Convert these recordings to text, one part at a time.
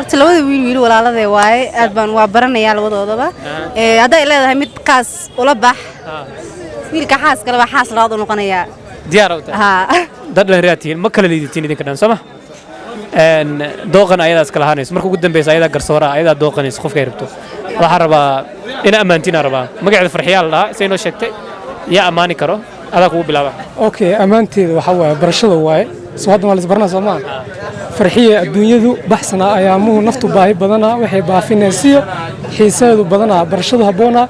horta labada wiil walaalada waaye aad baan waa baranayaa labadoodaba hadda ay leedahay mid qaas ula bax wiilka xaas kale waa xaas labaad u noqonaya diyaar u tahay dad la raatiyin ma kala liidatiin idinka dhan sama dooqan ayadaas kala hanayso marka ugu dambaysa ayada garsoora ayada dooqanayso qofka ay rabto waxa rabaa ina amaantina rabaa magaceeda farxiyaal la say noo sheegtay yaa amaani karo adaa kugu bilaaba okay amaanteeda waxa waaye barashada waaye soo hadda ma la isbarnaa Soomaa farxiye adduunyadu baxsana ayaamuhu naftu baahi badana waxay baafinaysiyo xiisadeedu badana barashadu haboona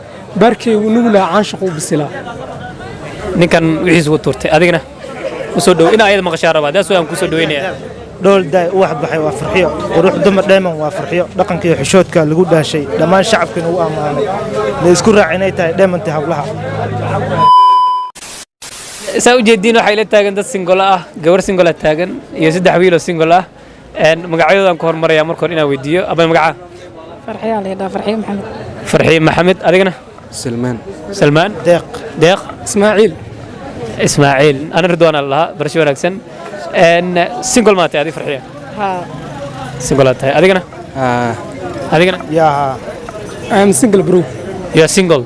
barkeedu nugula aan shaqo bisila ninkan wixiis ugu turtay adigna u soo dhow ina ayada maqashaa rabaa daas waan ku soo dhaweynaya دول داي واحد بحي وفرحية وروح دم دائما وفرحية لقن كي حشوت كالجود ده شيء لما الشعب كانوا أمانة ليذكر عينيته دائما تهولها سو جدينو حيلة تاجن ده سينجولا جور سينجولا تاجن يزيد حويله سينجولا مقعدو أن كهر مرة يامر كورينا فيديو أبى مقعة فرحية على ده فرحية محمد فرحية محمد أدينا سلمان ديق إسماعيل أنا رضوان الله برشوا ركسن ان سينجل ماتي هذه فرحيه سينجل تاي ادينا ادينا يا ام سينجل برو يا سينجل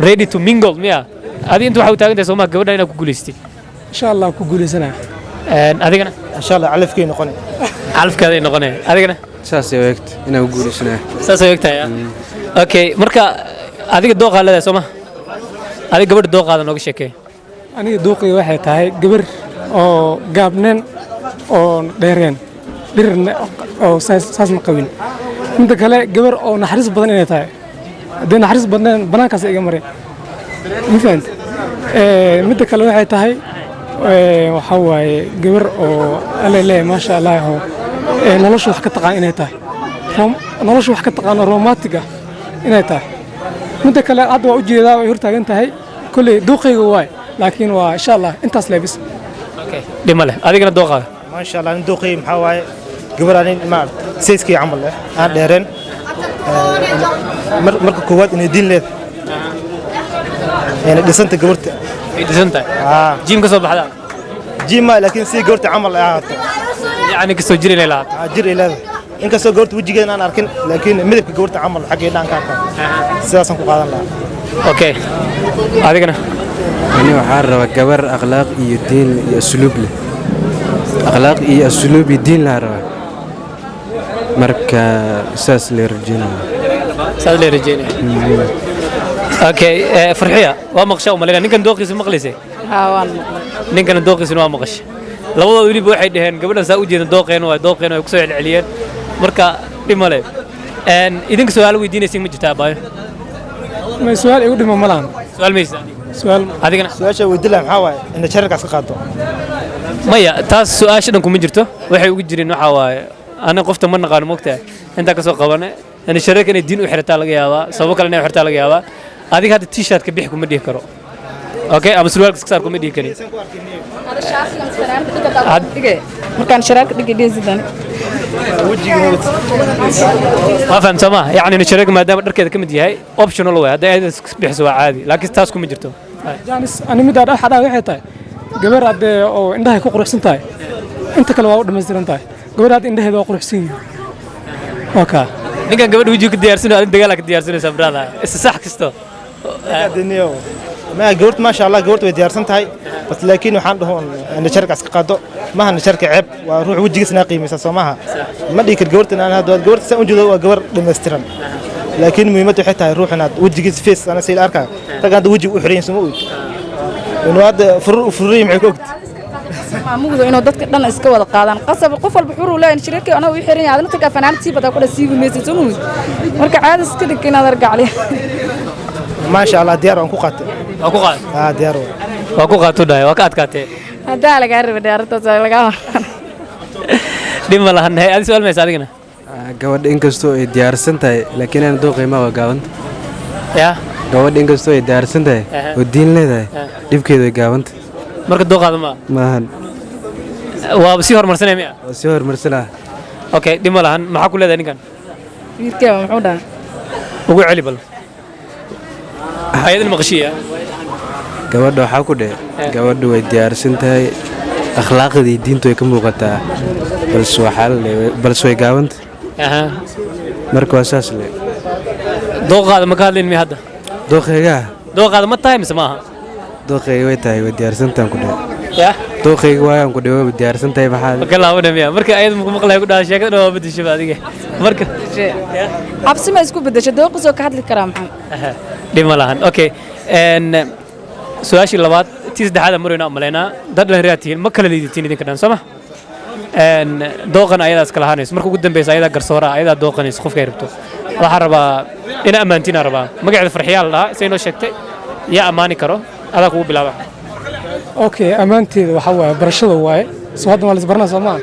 ريدي تو مينجل ميا ادي انت waxaa u taagan tahay Soomaa gabadha inaa ku guuleystay insha Allah ku guuleysana adigana insha Allah calafkii noqonay calafkaada noqonay adigana saas ay waqti inaa ku guuleysana saas ay waqti okay marka adiga dooqa leedahay Soomaa adiga gabadha dooqaada nooga sheekay aniga dooqay waxay tahay gabar oo gaabneen oo dheereen dhirna oo saas ma qabin inta kale gabar oo naxariis badan inay tahay hadii naxariis badan banaankaas iga maray mifant midda kale waxay tahay waxa waaye gabar oo alle ma sha Allah nolosha wax ka taqaan inay tahay nolosha wax ka taqaan romantic ah inay tahay midda kale hadda waa u jeedaa way hortaagan tahay kulli dooqayga waay laakiin waa insha Allah intaas leebis دمله أديكنا دوقة ما شاء الله ندوقي محاوي قبل أن ما سيسكي عمل له أنا ديرن مركو كواد إن الدين له يعني دسنت قبرت دسنت جيم كسب بحدا جيم ما لكن سي قبرت عمل يعني كسر جري له جري له إن كسر قبرت وجهي أنا أركن لكن ملك قبرت عمل حاجة دان كان سياسة كقادم لا أوكي أديكنا أنا وحارة وكبر أخلاق يدين يسلوب له أخلاق يسلوب يدين له روا مركا ساس لرجينا أوكي فرحية ومقشة وملينا نكن دوقي سمق ليسه وان نكن دوقي سنوا مقش لو ولي بواحد هن قبل سأوجي دوقين ويكسر العليان مركا بماله إن إذا سؤال ويدين سين مجتابه ما سؤال يقول ما ملان سؤال ميزاني سؤال هذيكنا سؤال شو ودي لهم حواي إن شركة أسقاطه مايا تاس سؤال شنو كم جرته وحي وجرين حواي أنا قفت من قانون مقطع أنت كسوق قبنا أنا شركة الدين وحرتها لقي هذا سبوك لنا وحرتها لقي هذا هذيك هذا التيشيرت كبيحكم مديه كرو أوكي أما سؤال كسركم مديه كني هذا شاف لما سرعان مكان شراك دقيقة زيدان ما فهمت سما يعني نشارك ما دام دركده كم دي هاي اوبشنال واي هذا بيحسوا عادي لكن تاسكم ما جرتو جانس انا مدار حدا waxay tahay gabar aad oo indhaha ku quruxsan tahay inta kale waa u dhameystiran tahay gabar aad indhaheeda waa quruxsan yihiin waka ninkan gabadh wajii ku diyaarsan oo dagaal ka diyaarsanaysa brada is sax kasto adniyo ما قلت ما شاء الله قلت وديارسنت هاي بس لكن وحان هون أنا شركة أسقاطه ما هن شركة عيب وروح وجهي سناقي مثلا سماها ما ديك قلت إن أنا هذا قلت سأنجد هو قبر دمسترن لكن مهمته حتى يروح أنا وجهي فيس أنا سيل أركان تقعد وجهي وحرين سموي إنه هذا فري معك وقت مو إنه ضد كنا إسكوا القادم قصب قفل بحور ولا إن شركة أنا ويحرين هذا نتكلم فنان تسيب هذا كله سيب ميسي سموي مركب عاد سكدي كنا نرجع عليه ما شاء الله ديار أنكو قات أكو قات ديار أكو قاتو ده وقات كاته هذا على قارب ديار توصل لقاه دي مالها هاي هذا سؤال ما يسألينه gabadh inkastoo ay diyaarsan tahay laakiin aan dooqeyma waa gaabanta ya gabadh inkastoo ay diyaarsan tahay oo diin leedahay dhibkeedu way gaabanta marka dooqaada maahan waa si horumarsanay miya waa si horumarsanaa okay dib malahan maxaa ku leedahay ninkan wiilkee muxuu dhahay ugu celi bal hay'adda maqashiya gabadha waxaa ku dheh gabadhu way diyaarsan tahay akhlaaqdii diintu way ka muuqataa balse way gaabanta aha marka waa saas le dooqaada ma ka hadlayn mi hadda dooqeyga dooqaada ma tahay mise maaha dooqeyga way tahay way diyaarsantaan ku dhaw ya dooqeyga waayaan ku dhaw way diyaarsan tahay maxaa ma ka laabana miya marka ayad muku maqlay ku dhaashay sheekada waa bedesho adiga marka cabsi ma isku bedesho dooqisoo ka hadli karaa maxaa dhib ma lahan okay su-aashii labaad tii saddexaad marayna amaleynaa dad dhallinyaro tihiin ma kala liidatiin idinka dhan sooma dooqan ayadaas kala haanayso marka ugu dambeysa ayadaa garsoora ayadaa dooqanayso qofka ay rabto waxaan rabaa ina ammaantiin aan rabaa magaceeda farxiyaa la dhahaa say noo sheegtay yaa ammaani karo adaa kugu bilaaba okay ammaanteeda waxaa waaye barashada waaye soo hadda waa lisbarnaa soo maa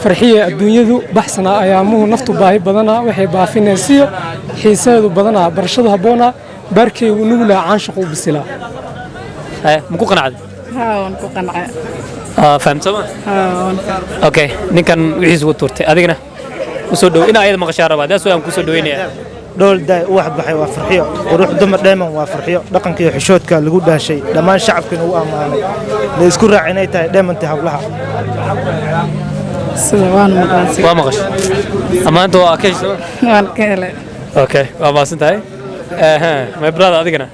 farxiya adduunyadu baxsanaa ayaamuhu naftu baahi badanaa waxay baafinaysiyo xiisadeedu badanaa barashadu habboonaa baarkeygu nugulaa caanshaqu u bisilaa muku qanacday haa waan ku qancay fahamta ma haa waan fahmay okay ninkan wixiis ugu tuurtay adigana u soo dhow inaa ayada maqashaa rabaa daas waan ku soo dhaweynaya dhool daay u wax baxay waa farxiyo quruux dumar dheeman waa farxiyo dhaqanka iyo xishoodka lagu dhaashay dhammaan shacabkana u ammaanay la isku raac inay tahay dheemantii hablaha sida waan maqlaansi waa maqashay ammaanta waa ka hesho waan ka helay okay waa maasan tahay my brother adigana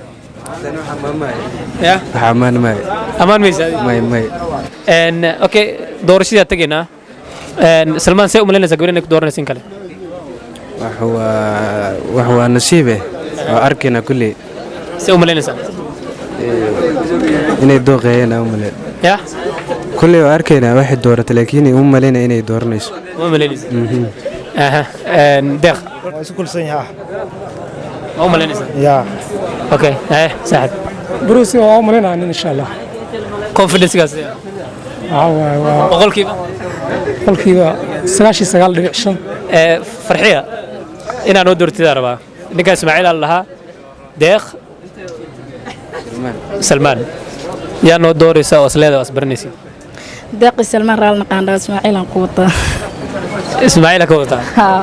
ya waxaa ammaan maayo ammaan maysa may may okay doorashadii aad tegaynaa salmaan see u malaynaysaa gabadha inay ku dooranaysa in kale wax waa nasiibe waa arkayna kulley see u malaynaysaa inay dooqeeyeen aan u malayn ya kulley waa arkaynaa waxay dooratay laakiin uma malaynaya inay dooranayso ma malaynaysa deeq waa isu kulsan yahaa ma u malaynaysaa yaa okay saaxib brusi waa u malaynaa nin insha allah confidencegaas waxaa waaye waa boqolkiiba qolkiiba 99.5 farxiya inaan noo doortidaa rabaa ninkaa ismaaciil aan lahaa deeq salmaan yaa noo dooraysa oo isleeda is baranaysid deeqi salmaan raal naqaandhaa ismaaciil aan ku wataa ismaaciila ka wadataa haa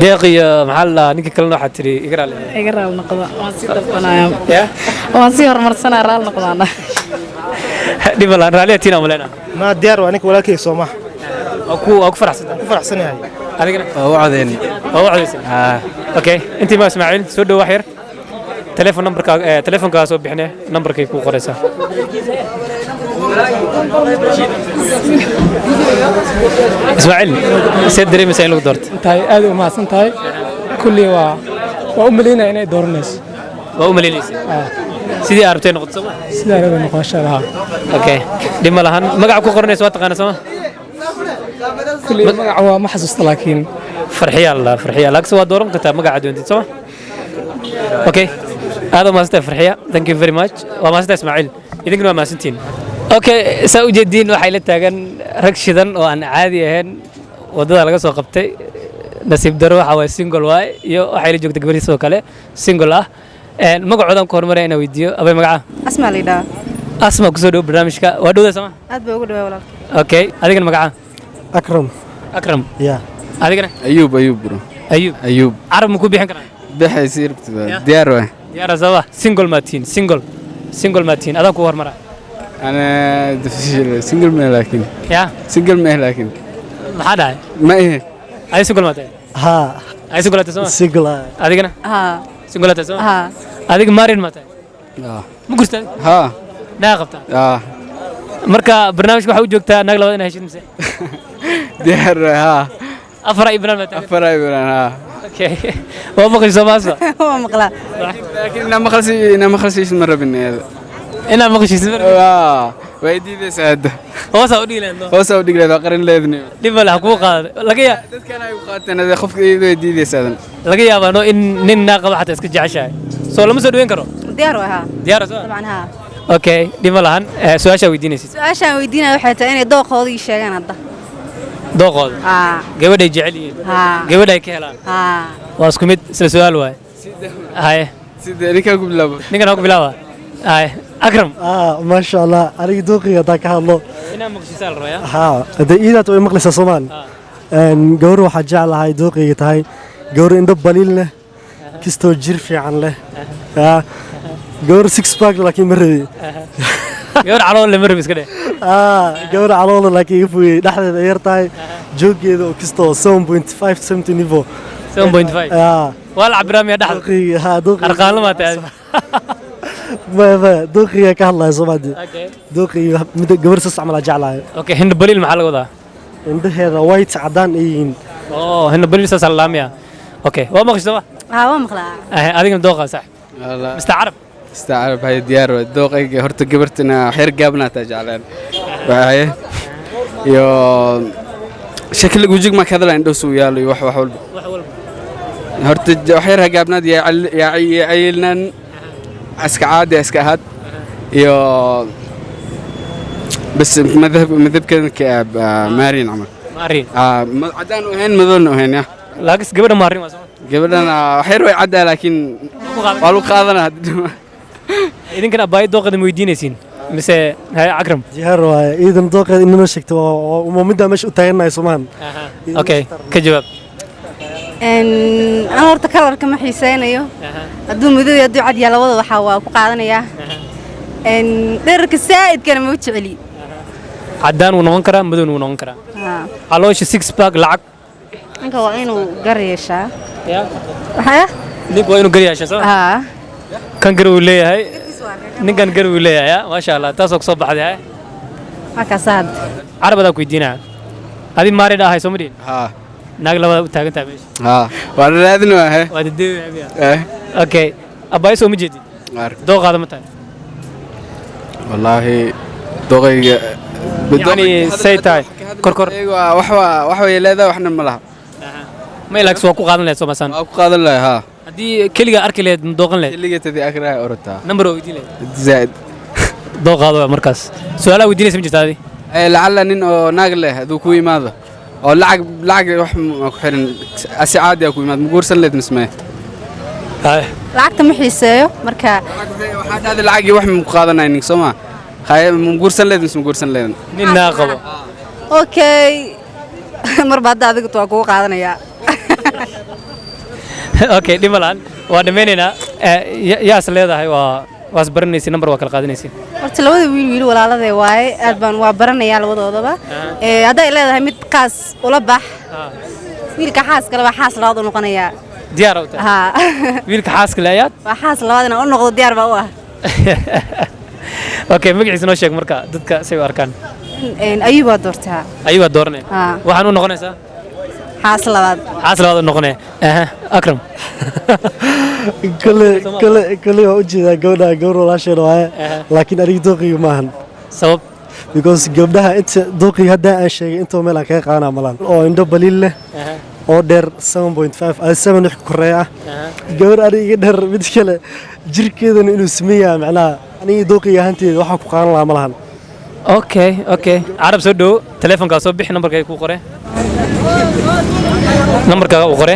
deeq iyo maxaa la dhahaa ninka kalena waxaad tiri iga raali iga raal noqda waan sii dalbanaya ya waan sii horumarsanaa raal noqdaana dhibalaan raaliya tiina maleyna ma diyaar waa ninka walaalkay Soomaa ku faraxsan ku faraxsanahay adigana waa u codeyn oo wacdaysan okay intii ma ismaaciil soo dhow wax yar telefonka soo bixinay numberkay ku qoraysaa ismaaciil see dareemaysaa in lagu doorto tahay aad u mahadsan tahay kulley waa u malaynaya inay dooranayso waa u malaynaysa sidii aad rabtay noqoto sooma sidaa rabay noqosha lahaa okay dhib ma lahan magaca ku qoranaysa waa taqaana sooma kulley magaca waa ma xasuusta laakiin farxiya la farxiya laakiin waa dooran kartaa magaca doontid sooma okay aad u mahadsantahay farxiya thank you very much waa mahadsantahay ismaaciil idinkuna waa mahadsantiin okay saa u jeediin waxay la taagan rag shidan oo aan caadi ahayn wadada laga soo qabtay nasiib daro waxa waa single waay iyo waxay la joogta gabadhiis oo kale single ah magacoodan ku horumaraya inaan weydiiyo abay magaca asmaa liidhaa asma ku soo dhow barnaamijka waa dhowda sama aad baa ugu dhawaa walaalka okay adigana magaca akram akram yaa adigana ayuub bro ayuub carab ma ku bixin karaan bixaysi rabtida diyaar waa diyaar sababa single maatiin single maatiin adaan ku hormara ana single man laakiin ya single man laakiin maxaa dhahay ma ihe ay single maatay haa ay single maatay sama single adigana haa single maatay sama haa adiga married maatay ma gurtay ha naa qabtaa ha marka barnaamijka waxa u joogtaa naag labada inay heshid mise diyaar ha afar ay banaan maatay afar ay banaan ha okay waa maqli Soomaaliya waa maqlaa laakiin ina maqalsiis ma rabin ina maqashiis mar way diidaysaa hadda hoosa u dhiileedo hoosa u dhiileedo qarin leedni dib la ku qaaday laga yaa dadkan ay u qaateen qofka way diidaysaa laga yaabaa in nin naaq qaba xataa iska jeceshahay soo lama soo dhaweyn karo diyaar waa haa diyaar soo dabcan haa okay dhib ma lahan su'aasha weydiinaysid su-aashaan weydiinaya waxay tahay inay dooqoodii sheegaan hadda dooqooda haa gabadhay jecel yihiin haa gabadhay ka helaan haa waa isku mid isla su'aal waay haye sida ninka ku bilaabo ninkan ku bilaaba haye akram ما شاء الله أريد دوقي هذاك هالله inaa maqashiisaa la rabaa ها هذا إذا توي مقلس الصومال إن جورو حجع على هاي دوقي تاي جورو إندب بليل له كستو جير في عن له ها جورو 6 باك لكن مرة gabar calool le marab iska dheh gabar caloola laakiin iga fogey dhexdeeda ay yar tahay jooggeeda oo kastoo 7.5 cm niveau 7.5 waa la cabiraa miyaa dhexda dooqeyga arqaanla maa tahay dooqeyga ka hadlaya Soomaaliya dooqeyga mid gabar saas camal jeclahay okay hinda baliil maxaa laga wadaa indhaheeda white cadaan ay yihiin hinda baliil saas laamiya okay waa maqashada waa maqlaa adigana dooqa sax mustacrab استعرب هاي ديار دوقي هرت قبرتنا حير قابنا تجعلان وهاي يو شكل وجهك ما كذا عنده سويا لي وح وحول هرت حيرها قابنا دي يا عيلنا اسك عادي اسك هاد يو بس مذهب كذا كاب مارين عمل مارين عدان وهين مذون وهين يا لاقس قبل مارين قبلنا حير عدا لكن قالوا قاضنا idinkana abaay dooqada ma weydiinaysiin mise hay akram diyaar waay iidan dooqada inoo sheegto oo midda meesha u taaganahay Soomaan okay ka jawaab aan horta kalarka ma xiiseynayo hadduu madow iyo hadduu cad yahay labada waxa waa ku qaadanayaa dhererka saa'idkana ma u jeceli caddaan wuu noqon karaa madowna wuu noqon karaa caloosha 6 pack lacag ninka waa inuu gar yeeshaa ninka waa inuu gar yeeshaa soo kan gar uu leeyahay ninkan gar uu leeyahay maasha Allah taasoo ku soo baxday marka saad carabada ku weydiinaa adi maari dhahay Soomaaliya naag labada u taagan tahay meesha waa raadin waa waa deebiya okay abaay soo ma jeedid dooqaada ma tahay wallahi dooqayga yani say tahay korkor wax way leedahay waxna ma laha ma ilaags waa ku qaadan lahayd Soomaalisan waa ku qaadan lahayd haddii keliga arki lahayd ma dooqan lahayd keliga tadii akraay orata number oo weydiin lahayd zaid dooqaada markaas su'aalaha weydiinaysa ma jirtaa adi lacala nin oo naag leh haduu ku yimaado oo lacag wax ma ku xiran asi caadi ku yimaado ma guursan lahayd mismee lacagta ma xiiseeyo marka waxaa dhahday lacagii wax ma ku qaadanaynin Sooma ma guursan lahayd misma guursan lahayd nin naa qabo okay marba hadda adigu waa kugu qaadanayaa okay dhimalaan waa dhameynayna yaas leedahay waa baranaysi number waa kala qaadanaysi horta labada wiil walaaladee waaye aad baan waa baranayaa labadoodaba hadday leedahay mid qaas ula bax wiilka xaaska laba xaas labaad u noqonayaa diyaar u tahay wiilka xaaska leeyaad waa xaas labaad inaan u noqdo diyaar baa u ah okay magaciisa noo sheeg marka dadka say u arkaan ayuubaa doortaa ayuubaa dooranay waxaan u noqonaysaa xaas labaad u noqonay akram kale waa u jeedaa gabar walaasheena waaye laakiin aniga dooqeyga maahan sabab because gabdhaha inta dooqeyga haddaan aan sheegay intoo meel aan kaga qaadanaa malaan oo indho baliil leh oo dheer 7.5 7 wix koreey ah gabar aniga iga dheer mid kale jirkeedana inuu sameeyaa macnaha aniga dooqeyga ahaanteeda waxaa ku qaadan lahaa malahan okay carab soo dhow telefonkaa soo bixi nambarkay ku qore nambarkaaga u qore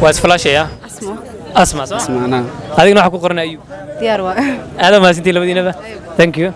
waa isfalaashaya asma adigna waxaa ku qoran ayuu diyaar waa aad ma sintii labadiinaba thank you